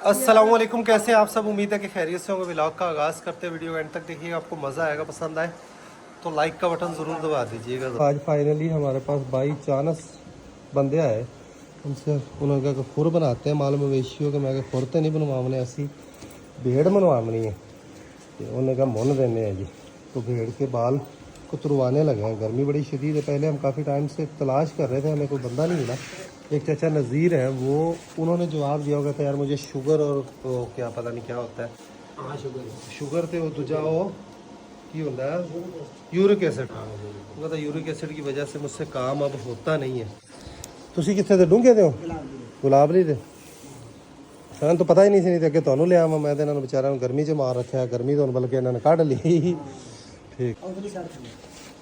अस्सलामुअलैकुम, कैसे हैं आप सब। उम्मीद है कि खैरियत से होंगे। व्लॉग का आगाज़ करते वीडियो एंड तक देखिएगा, आपको मज़ा आएगा। पसंद आए तो लाइक का बटन ज़रूर दबा दीजिएगा। आज फाइनली हमारे पास बाई चांस बंदे आए, उनसे उन्होंने कहा खुर बनाते हैं माल मवेशियों के। मैं खुर तो नहीं बनवाने, असी भेड़ बनवानी है। उन्होंने कहा मुन देने हैं जी। तो भेड़ के बाल को तुरवाने लगे हैं। गर्मी बड़ी शदीद है। पहले हम काफ़ी टाइम से तलाश कर रहे थे, हमें कोई बंदा नहीं मिला। एक चाचा नज़ीर हैं, वो उन्होंने जवाब दिया होगा था यार मुझे शुगर और वो क्या पता नहीं क्या होता है। हाँ शुगर तो दूजा वो की होता है यूरिक एसिड। वो तो यूरिक एसिड की वजह से मुझसे काम अब होता नहीं है। ਤੁਸੀਂ ਕਿੱਥੇ ਤੇ ਡੂੰਘੇ ਤੇ ਹੋ ਗੁਲਾਬਲੀ ਤੇ ਸਾਨੂੰ ਤਾਂ ਪਤਾ ਹੀ ਨਹੀਂ ਸੀ, ਨਹੀਂ ਤੇ ਅੱਗੇ ਤੁਹਾਨੂੰ ਲਿਆ ਮੈਂ ਤੇ ਇਹਨਾਂ ਨੂੰ ਵਿਚਾਰਿਆਂ ਨੂੰ ਗਰਮੀ 'ਚ ਮਾਰ ਰੱਖਿਆ। गर्मी तो बल्कि इन्होंने काट ली। ठीक,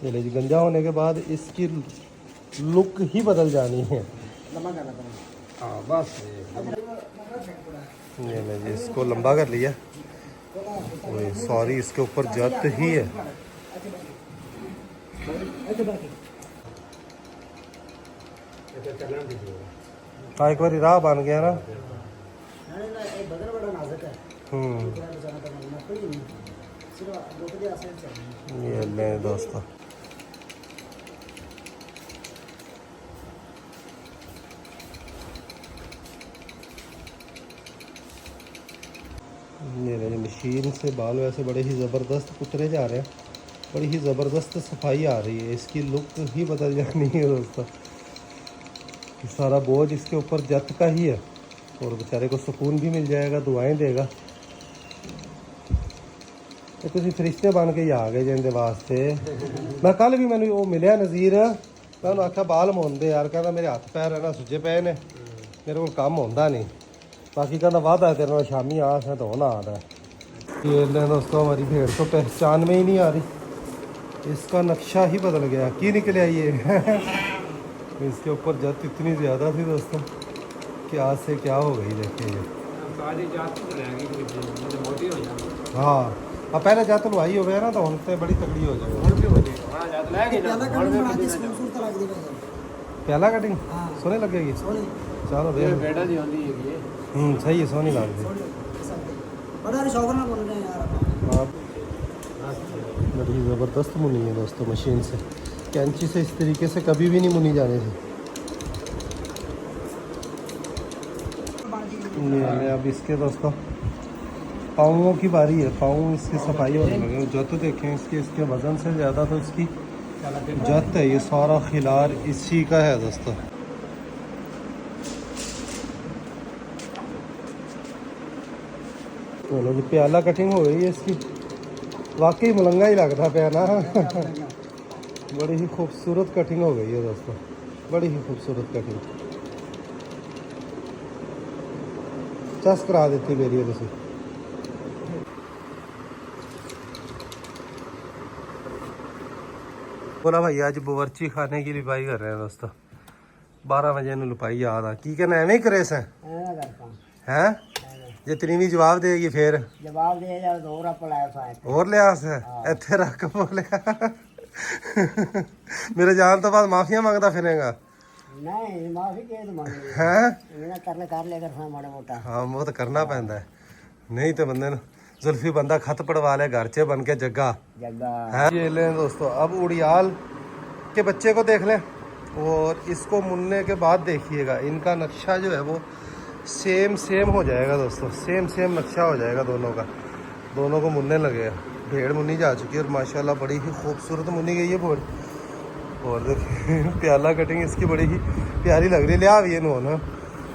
ये जी गंजा होने के बाद इसकी लुक ही बदल जानी है। हाँ बस ये मैं जी इसको लंबा कर लिया। सॉरी, इसके ऊपर जत ही है। हाँ, एक बार राह बन गया ना। ये ले दोस्तों, ये मशीन से बाल वैसे बड़े ही ज़बरदस्त कुतरे जा रहे हैं। बड़ी ही ज़बरदस्त सफाई आ रही है, इसकी लुक ही बदल जानी है दोस्तों। सारा बोझ इसके ऊपर जत का ही है और बेचारे को सुकून भी मिल जाएगा, दुआएं देगा। तो तुम फरिश्ते बन के ही आ गए जिंदे वास्ते। मैं कल भी मैंने वो मिले नज़ीर, मैं उन्हें आख्या बाल मोन दे यार। कहना मेरे हाथ पैर है ना सुजे पे ने, मेरे को काम होता नहीं। बाकी कहना वादा है तेरे शामी आस है तो होना आ रहा है। ये ले दोस्तों, हमारी भेड़ तो पहचान में ही नहीं आ रही। इसका नक्शा ही बदल गया। की निकले आइए। इसके ऊपर जत इतनी ज़्यादा थी दोस्तों कि आज से क्या हो गई। देखिए ये हाँ, अब पहले जात लुआई हो गया ना तो उनसे बड़ी तगड़ी हो जाएगी। पहला कटिंग सोने लगेगी। चलो देख, सही है, सोनी लग गई। बड़ी ज़बरदस्त मुनी है दोस्तों, मशीन से। कैंची से इस तरीके से कभी भी नहीं मुनी जाने थी। अब इसके दोस्तों पाँवों की बारी है। पाँव इसकी सफाई होने लगे। जत देखें इसके, इसके वज़न से ज़्यादा तो इसकी जत है। ये सारा खिलार इसी का है दोस्तों। चलो जी, प्याला कटिंग हो गई है इसकी। वाकई मलंगा ही लग रहा पे ना। बड़ी ही खूबसूरत कटिंग हो गई है दोस्तों, बड़ी ही खूबसूरत कटिंग। चस करा देती मेरी है तुसी। बोला भाई आज बवर्ची खाने की लिपाई कर रहे हैं दोस्तों। 12 बजे ने लिपाई याद आ की कहना एवं ही करे से हैं। जितनी भी जवाब देगी फिर जवाब दे और लिया से इतने रख बोले। मेरे जान तो बाद माफिया मांगता फिरेगा। नहीं माफी के तो मांग हैं कर ले कर माड़ा मोटा। हाँ, वो तो करना पैंदा है, नहीं तो बंदे जुल्फी बंदा खत पड़वा ले घर चे बन के जग्गा है। ये लें दोस्तों, अब उड़ियाल के बच्चे को देख लें और इसको मुनने के बाद देखिएगा इनका नक्शा जो है वो सेम हो जाएगा दोस्तों। सेम नक्शा हो जाएगा दोनों का। दोनों को मुनने लगेगा। भेड़ मुनी जा चुकी है और माशाल्लाह बड़ी ही खूबसूरत मुनी गई है भेड़। और देखिए प्याला कटिंग इसकी बड़ी ही प्यारी लग रही है। लिया भी इन्होंने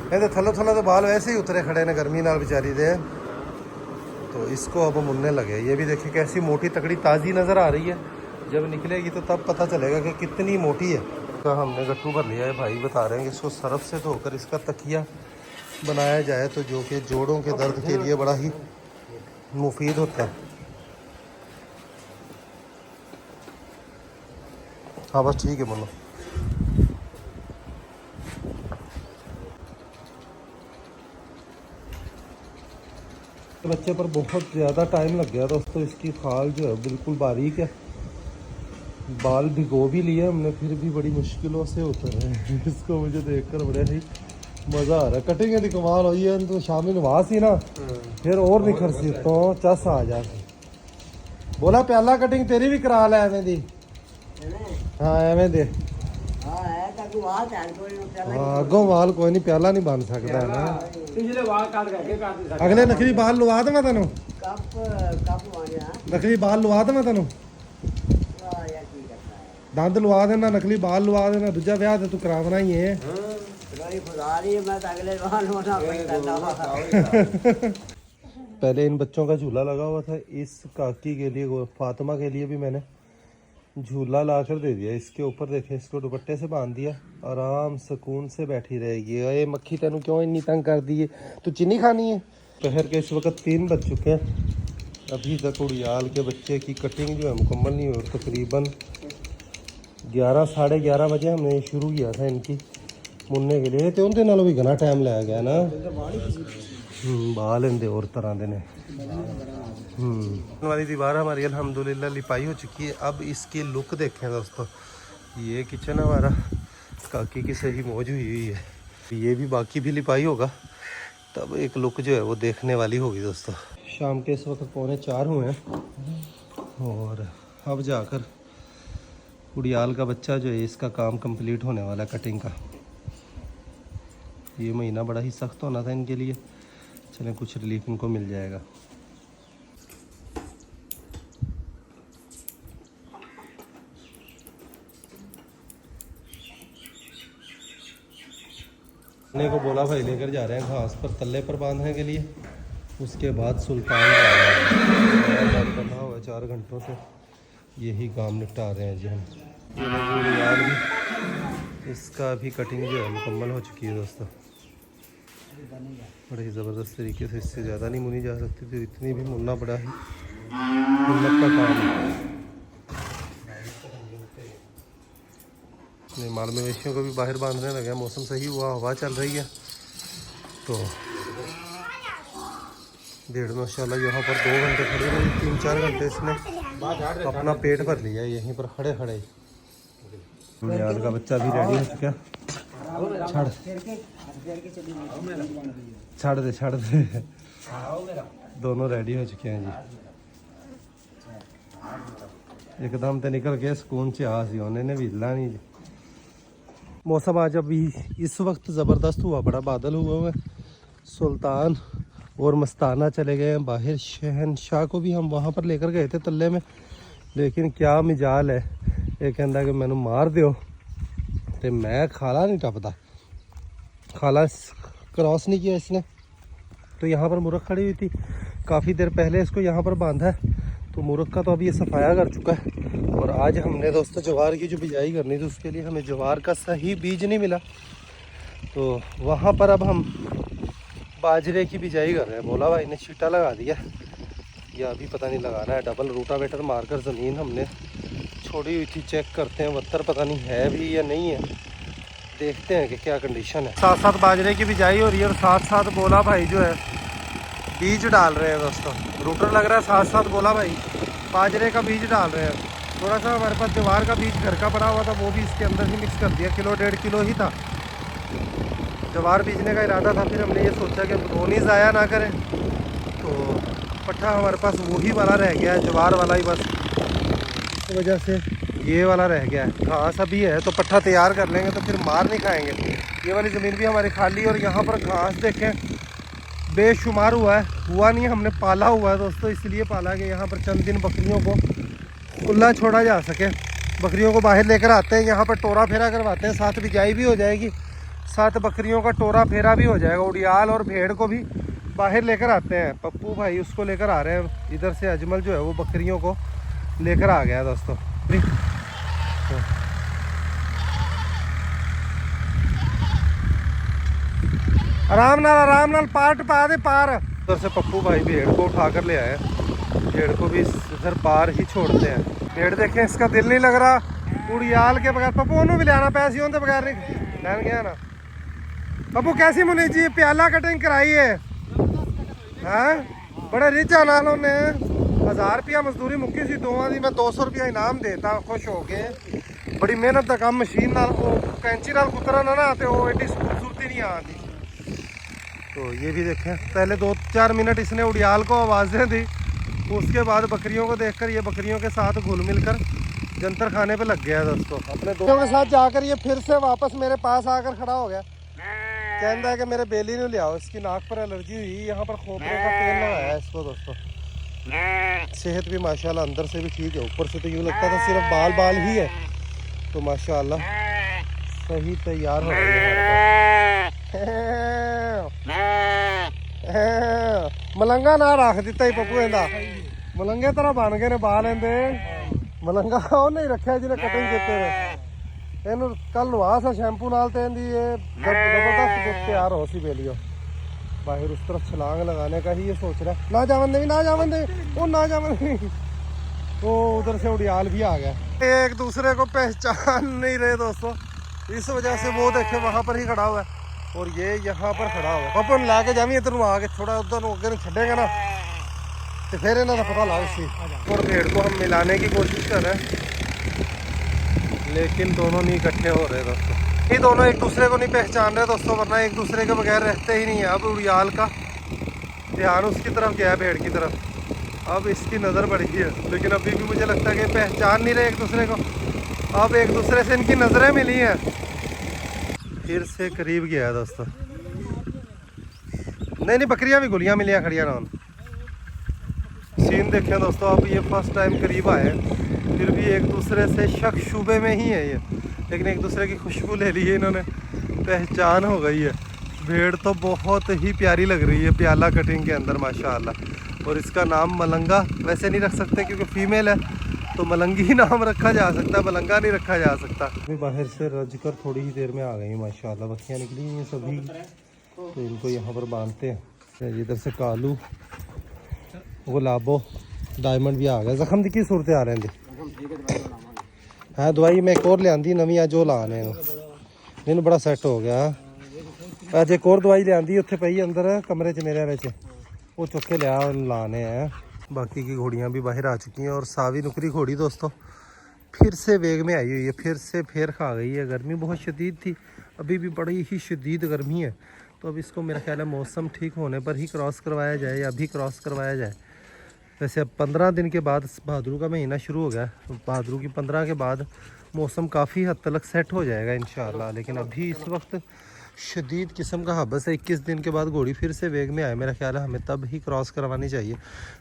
कहते थलो तो बाल वैसे ही उतरे खड़े ने गर्मी नाल बेचारी दे। तो इसको अब मुनने लगे। ये भी देखिए कैसी मोटी तकड़ी ताज़ी नज़र आ रही है। जब निकलेगी तो तब पता चलेगा कि कितनी मोटी है। तो हमने गट्टू भर लिया है। भाई बता रहे हैं कि इसको सरफ से धोकर इसका तकिया बनाया जाए तो जो कि जोड़ों के दर्द के लिए बड़ा ही मुफीद होता है। हाँ बस ठीक है बोलो। बच्चे पर बहुत ज़्यादा टाइम लग गया दोस्तों। इसकी खाल जो है बिल्कुल बारीक है। बाल भिगो भी लिए हमने, फिर भी बड़ी मुश्किलों से उतर रहे हैं। इसको मुझे देखकर बड़े ही मजा आ रहा कटिंग दी कमाल होई है तो शामी नवा सी ना फिर और निखर सी तो चस आ जाती बोला प्याला कटिंग तेरी भी करा ले एवें दी हाँ एवें दे हाँ है ताकि वहाँ चाल कोई नहीं चला हाँ अगों वाल कोई नहीं प्याला नहीं बन सकता है ना पिछले वाल काट के काट दे अगले नकली बाल लुवा दे मैं तेन कप कप मारे हाँ नकली बाल लुवा दे मैं तेन वाह यार की करता है दंद लुवा देना नकली बाल लुवा देना दूजा ब्याह तो तू करावना ही है रोई खुदा रही है मैं तो अगले बार होना पड़ता पहले इन बच्चों का झूला लगा हुआ था इस काकी के लिए फातिमा के लिए भी मैंने झूला ला कर दे दिया इसके ऊपर देखे इसको दुपट्टे से बांध दिया आराम सुकून से बैठी रहेगी ये मक्खी तेनू क्यों इतनी तंग कर दी है तू चीनी खानी है दोपहर के इस वक्त 3 बज चुके हैं अभी तक उड़ियाल के बच्चे की कटिंग जो है मुकम्मल नहीं हुई तकरीबन 11 साढ़े 11 बजे हमने शुरू किया था इनकी मुन्ने के लिए तो उनके नालों भी घना टाइम लाया गया ना बाल इनके और तरह के ने वाली दीवार हमारी अल्हम्दुलिल्लाह लिपाई हो चुकी है अब इसकी लुक देखें दोस्तों ये किचन हमारा काकी की सही मौज हुई है ये भी बाकी भी लिपाई होगा तब एक लुक जो है वो देखने वाली होगी दोस्तों शाम के इस वक्त 3:45 हुए हैं और अब जाकर उड़ियाल का बच्चा जो है इसका काम कंप्लीट होने वाला है कटिंग का ये महीना बड़ा ही सख्त होना था इनके लिए चलें कुछ रिलीफ इनको मिल जाएगा ने को बोला भाई लेकर जा रहे हैं घास पर तल्ले पर बांधने के लिए उसके बाद सुल्तान करना हुआ 4 घंटों से यही काम निपटा रहे हैं जी हम यार भी इसका भी कटिंग जो है मुकम्मल हो चुकी है दोस्तों बड़े ही ज़बरदस्त तरीके से इससे ज़्यादा नहीं मुनी जा सकती थी इतनी भी मुनना बड़ा ही हिम्मत का काम है माल मवेशियों को भी बाहर बांधने लगे मौसम सही हुआ हवा चल रही है तो डेढ़ माशाल्लाह यहाँ पर 2 घंटे खड़े रहे 3-4 घंटे इसने अपना पेट भर लिया यहीं पर खड़े खड़े यार का बच्चा भी रेडी हो चुका छड़ दे दोनों रेडी हो चुके हैं जी एकदम तो निकल के सुकून से आ सी उन्होंने भी हिलना नहीं जी मौसम आज अभी इस वक्त ज़बरदस्त हुआ बड़ा बादल हुआ है सुल्तान और मस्ताना चले गए हैं बाहर शहनशाह को भी हम वहाँ पर लेकर गए थे तल्ले में लेकिन क्या मिजाल है ये कहता कि मैनू मार दो तो मैं खाला नहीं टपदा खाला क्रॉस नहीं किया इसने तो यहाँ पर मुर्ग खड़ी हुई थी काफ़ी देर पहले इसको यहाँ पर बांधा है तो मुर्ग का तो अभी ये सफाया कर चुका है और आज हमने दोस्तों ज्वार की जो बिजाई करनी थी उसके लिए हमें ज्वार का सही बीज नहीं मिला तो वहाँ पर अब हम बाजरे की बिजाई कर रहे हैं बोला भाई ने छीटा लगा दिया या अभी पता नहीं लगाना है डबल रूटावेटर मारकर ज़मीन हमने छोड़ी हुई थी चेक करते हैं वत्तर पता नहीं है भी या नहीं है देखते हैं कि क्या कंडीशन है साथ साथ बाजरे की बिजाई हो रही है और साथ साथ बोला भाई जो है बीज डाल रहे हैं दोस्तों रूटर लग रहा है साथ साथ बोला भाई बाजरे का बीज डाल रहे हैं थोड़ा सा हमारे पास ज्वार का बीज घर का पड़ा हुआ था वो भी इसके अंदर ही मिक्स कर दिया 1-1.5 किलो ही था ज्वार बीजने का इरादा था फिर हमने ये सोचा कि रोनी ज़ाया ना करें तो पट्ठा हमारे पास वही वाला रह गया है ज्वार वाला ही बस इस वजह से ये वाला रह गया है घास अभी है तो पट्ठा तैयार कर लेंगे तो फिर मार नहीं खाएंगे ये वाली ज़मीन भी हमारी खाली और यहाँ पर घास देखें बेशुमार हुआ नहीं है हमने पाला हुआ है दोस्तों इसलिए पाला कि यहाँ पर चंद दिन बकरियों को खुला छोड़ा जा सके बकरियों को बाहर लेकर आते हैं यहाँ पर टोरा फेरा करवाते हैं साथ बिजाई भी हो जाएगी साथ बकरियों का टोरा फेरा भी हो जाएगा उड़ियाल और भेड़ को भी बाहर लेकर आते हैं पप्पू भाई उसको लेकर आ रहे हैं इधर से अजमल जो है वो बकरियों को लेकर आ गया दोस्तों आराम नाल पार पा दे पार उधर से पप्पू भाई भेड़ को उठा कर ले आए भेड़ को भी इधर पार ही छोड़ते हैं भेड़ देखें इसका दिल नहीं लग रहा उड़ियाल के बगैर पप्पू उन्होंने भी लिया पैसे होने बगैर नहीं लैन गया ना पप्पू कैसी मुनी जी प्याला कटिंग कराई है हैं बड़े रिचा नाल उन्हें 1000 रुपया मजदूरी मुक्की सी दोवां दी मैं 200 रुपया इनाम देता खुश हो के बड़ी मेहनत का काम मशीन नाल कैंची नाल कुतरना ना तो एडी खूबसूरती नहीं आती तो ये भी देखें, पहले 2-4 मिनट इसने उड़ियाल को आवाज़ें दी, उसके बाद बकरियों को देखकर ये बकरियों के साथ घुल मिलकर जंतर खाने पे लग गया दोस्तों। अपने दोस्तों के साथ जाकर ये फिर से वापस मेरे पास आकर खड़ा हो गया, कहता है कि मेरे बेली ने ले आओ, इसकी नाक पर एलर्जी हुई, यहाँ पर खोपरे का तेल लगाया है इसको दोस्तों। सेहत भी माशाल्लाह अंदर से भी ठीक है, ऊपर से तो यूँ लगता था सिर्फ बाल बाल ही है, तो माशाल्लाह सही तैयार हो रही है हमारे पास। मलंगा ना रख दिता ही पप्पू इंदा, मलंगे तरह बन गए ने बाल इंदे, मलंगा ਉਹ नहीं रखा जिन्हें कटिंग किते ने। ਇਹਨੂੰ ਕੱਲ ਨਵਾ ਸਾ ਸ਼ੈਂਪੂ ਨਾਲ ਤੇ ਇਹਦੀ ਇਹ जबरदस्त तैयार हो सी बेलियो। बाहर उस तरफ छलांग लगाने का ही ये सोच रहा है। ना जावन दे, ना जावन दे, वो ना जावन दे। वो उधर से उड़ियाल भी आ गया। एक दूसरे को पहचान नहीं रहे दोस्तों, इस वजह से वो देखे वहाँ पर ही खड़ा हुआ है और ये यहाँ पर खड़ा हुआ है। अपन ला के जावी इधर आके थोड़ा उधर अगर छड़ेगा ना तो फिर इन्हों का पता लग सी। और भेड़ को हम मिलाने की कोशिश कर रहे हैं लेकिन दोनों नहीं इकट्ठे हो रहे दोस्तों। ये दोनों एक दूसरे को नहीं पहचान रहे दोस्तों, वरना एक दूसरे के बगैर रहते ही नहीं है। अब उड़ियाल का ध्यान उसकी तरफ गया है, भेड़ की तरफ। अब इसकी नज़र बढ़ी है लेकिन अभी भी मुझे लगता है कि पहचान नहीं रहे एक दूसरे को। अब एक दूसरे से इनकी नज़रें मिली हैं, फिर से करीब गया है दोस्तों। नहीं बकरियां भी गुलियां मिलियां खड़िया ना। सीन देखें दोस्तों, अब ये फर्स्ट टाइम करीब आए हैं, फिर भी एक दूसरे से शक शुबे में ही है ये, लेकिन एक दूसरे की खुशबू ले ली है इन्होंने, पहचान हो गई है। भेड़ तो बहुत ही प्यारी लग रही है प्याला कटिंग के अंदर माशाल्लाह। और इसका नाम मलंगा वैसे नहीं रख सकते क्योंकि फीमेल है, तो मलंगी ही नाम रखा जा सकता है, मलंगा नहीं रखा जा सकता। अभी बाहर से रज कर थोड़ी ही देर में आ गई माशाल्लाह, बच्चियाँ निकली हैं सभी, तो इनको यहाँ पर बांधते हैं। इधर से कालू, गुलाबो, डायमंड भी आ गया। जख्म की सूरत आ रहे हैं हाँ, दवाई मैं एक और लियांदी नवी अज वो लाने नहीं बड़ा सैट हो गया। अज एक और दवाई लियांदी उत्थे पई अंदर कमरे च मेरे विच, वो चुक के लिया लाने हैं। बाकी की घोड़ियाँ भी बाहर आ चुकी हैं और सावी नुकरी घोड़ी दोस्तों फिर से वेग में आई हुई है, फिर से फेर खा गई है। गर्मी बहुत शदीद थी, अभी भी बड़ी ही शदीद गर्मी है, तो अब इसको मेरा ख्याल है मौसम ठीक होने पर ही क्रॉस करवाया जाए या अभी क्रॉस करवाया जाए। वैसे अब 15 दिन के बाद भाद्रू का महीना शुरू हो गया, भाद्रू की 15 के बाद मौसम काफ़ी हद तक सेट हो जाएगा इंशाल्लाह। लेकिन अभी इस वक्त शदीद किस्म का हबस है। 21 दिन के बाद घोड़ी फिर से वेग में आए, मेरा ख्याल है हमें तब ही क्रॉस करवानी चाहिए।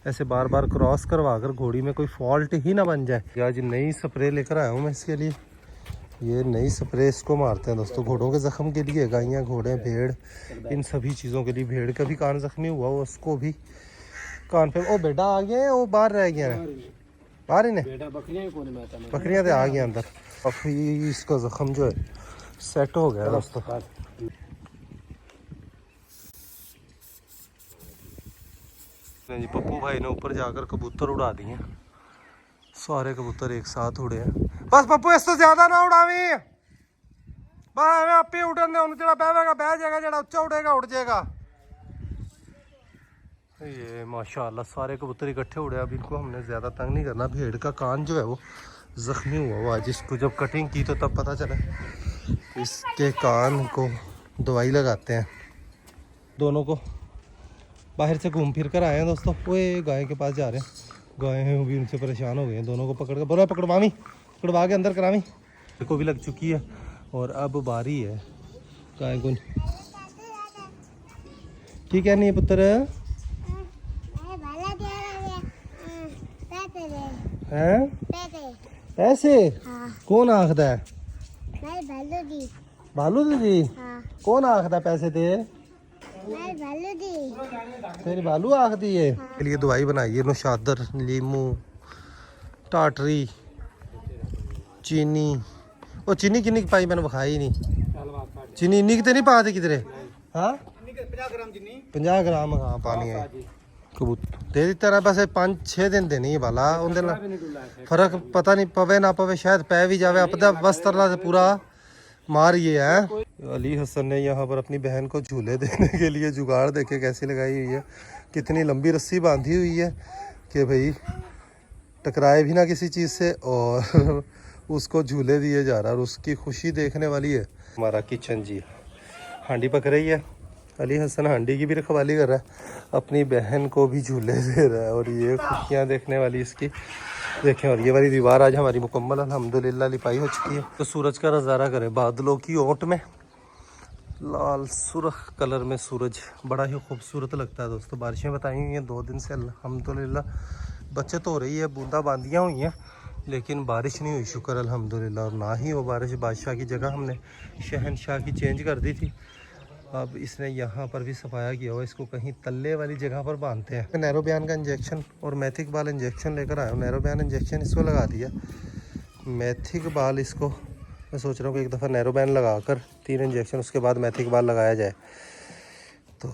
ऐसे बार बार क्रॉस करवा कर घोड़ी में कोई फॉल्ट ही ना बन जाए। आज नई स्प्रे लेकर आया हूँ मैं इसके लिए, ये नई स्प्रे इसको मारते हैं दोस्तों घोड़ों के ज़ख्म के लिए। गायें, घोड़े, भेड़, इन सभी चीज़ों के लिए। भेड़ का भी कान ज़ख्मी हुआ हो उसको भी कान पे। ओ बेटा आ गया है, वो बाहर रह गया है, बाहर ही ने बकरियां तो आ गई अंदर। काफ़ी इसका ज़ख्म जो है सेट हो गया दोस्तों। जी पप्पू भाई ने ऊपर जाकर कबूतर उड़ा दिए, सारे कबूतर एक साथ उड़े हैं। बस पप्पू इस तो ज्यादा ना उड़ावी, बस आप ही उड़न दे, जो बहेगा बह जाएगा, जो उच्चा उड़ेगा उड़ जाएगा। ये माशाल्लाह सारे कबूतर इकट्ठे उड़े। अब इनको हमने ज़्यादा तंग नहीं करना। भेड़ का कान जो है वो ज़ख्मी हुआ हुआ, जिसको जब कटिंग की तो तब पता चला। इसके कान को दवाई लगाते हैं। दोनों को बाहर से घूम फिर कर आए हैं दोस्तों। वो गाय के पास जा रहे हैं, गाय हैं वो भी उनसे परेशान हो गए हैं। दोनों को पकड़ कर बोला पकड़वावी, पकड़वा के अंदर करावी। को भी लग चुकी है और अब बारी है गाय को। की कहनी है पुत्र हैं? पैसे कौन आखदा है? भालू जी कौन आखदा पैसे दे? तेरी भालू आखदी है। के लिए दवाई बनाई है, नौशादर, लीमू, टाटरी, चीनी। वो चीनी किन्नी पाई मैंने बखाई नहीं। चीनी इन्नी तो नहीं पा दी किधरे? हाँ 50 ग्राम हाँ पानी है। कबूतर दे दिता ना, बस 5-6 दिन देनी है वाला, उनके फर्क पता नहीं पवे ना पवे, शायद पै भी जावे। अपना बस तरला से पूरा मार ये है। अली हसन ने यहाँ पर अपनी बहन को झूले देने के लिए जुगाड़ देखे कैसी लगाई हुई है। कितनी लंबी रस्सी बांधी हुई है कि भाई टकराए भी ना किसी चीज़ से, और उसको झूले दिए जा रहा है और उसकी खुशी देखने वाली है। हमारा किचन जी हांडी पक रही है, अली हसन हांडी की भी रखवाली कर रहा है, अपनी बहन को भी झूले दे रहा है। और ये खुशियाँ देखने वाली इसकी देखें। और ये वाली दीवार आज हमारी मुकम्मल अल्हम्दुलिल्लाह लिपाई हो चुकी है। तो सूरज का नज़ारा करें, बादलों की ओट में लाल सुर्ख कलर में सूरज बड़ा ही खूबसूरत लगता है दोस्तों। बारिशें बताई हुई हैं 2 दिन से अल्हम्दुलिल्लाह, बचत हो रही है, बूंदाबांदियाँ हुई हैं, लेकिन बारिश नहीं हुई शुक्र अल्हम्दुलिल्लाह। और ना ही वो बारिश बादशाह की जगह हमने शहनशाह की चेंज कर दी थी। अब इसने यहाँ पर भी सफाया किया हुआ, इसको कहीं तल्ले वाली जगह पर बांधते हैं। नैरो बयान का इंजेक्शन और मैथिक बाल इंजेक्शन लेकर आया हूँ। नैरो बयान इंजेक्शन इसको लगा दिया, मैथिक बाल इसको मैं सोच रहा हूँ कि एक दफ़ा नैरो बैन लगा कर 3 इंजेक्शन उसके बाद मैथिक बाल लगाया जाए। तो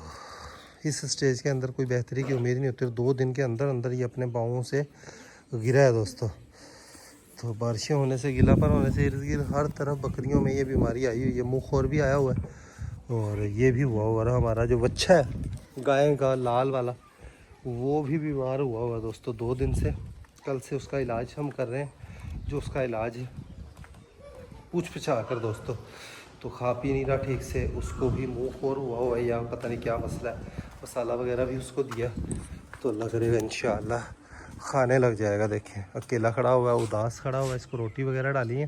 इस स्टेज के अंदर कोई बेहतरी की उम्मीद नहीं होती। 2 दिन के अंदर अंदर ये अपने पाँवों से गिरा है दोस्तों। तो बारिशें होने से, गीलापन होने से इर्द गिर्द हर तरफ बकरियों में ये बीमारी आई हुई है। मुँह खोर भी आया हुआ है और ये भी हुआ हुआ है। हमारा जो बच्चा है गाय का लाल वाला, वो भी बीमार हुआ दोस्तों 2 दिन से। कल से उसका इलाज हम कर रहे हैं, जो उसका इलाज है पूछ पछा कर दोस्तों। तो खा पी नहीं रहा ठीक से, उसको भी मुंह खोर हुआ है या पता नहीं क्या मसला है। मसाला वगैरह भी उसको दिया तो लग रहा है इंशाल्लाह खाने लग जाएगा। देखें अकेला खड़ा हुआ है, उदास खड़ा हुआ है, इसको रोटी वगैरह डाली है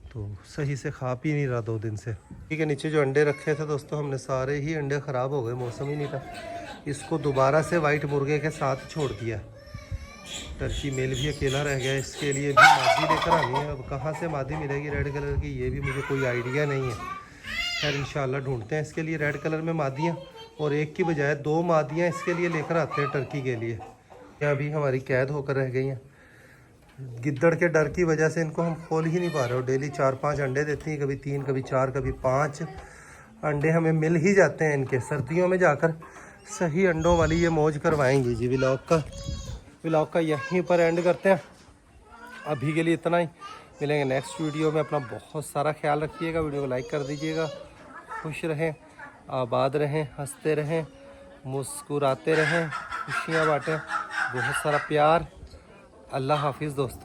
तो सही से खा पी नहीं रहा 2 दिन से। ठीक है, नीचे जो अंडे रखे थे दोस्तों हमने सारे ही अंडे ख़राब हो गए, मौसम ही नहीं था। इसको दोबारा से वाइट मुर्गे के साथ छोड़ दिया। टर्की मेल भी अकेला रह गया, इसके लिए भी मादी लेकर आनी है। अब कहाँ से मादी मिलेगी रेड कलर की, ये भी मुझे कोई आइडिया नहीं है। खैर इंशाल्लाह ढूंढते हैं इसके लिए रेड कलर में मादियाँ, और एक की बजाय 2 मादियाँ इसके लिए लेकर आते हैं टर्की के लिए। यहाँ भी हमारी कैद होकर रह गई हैं। गिद्दड़ के डर की वजह से इनको हम खोल ही नहीं पा रहे हो। डेली 4-5 अंडे देती हैं, कभी 3, कभी 4, कभी 5 अंडे हमें मिल ही जाते हैं इनके। सर्दियों में जाकर सही अंडों वाली ये मौज करवाएंगी जी। व्लॉग का यहीं पर एंड करते हैं। अभी के लिए इतना ही, मिलेंगे नेक्स्ट वीडियो में। अपना बहुत सारा ख्याल रखिएगा, वीडियो को लाइक कर दीजिएगा। खुश रहें, आबाद रहें, हंसते रहें, मुस्कुराते रहें, खुशियाँ बाँटें, बहुत सारा प्यार। अल्लाह हाफिज़ दोस्तों।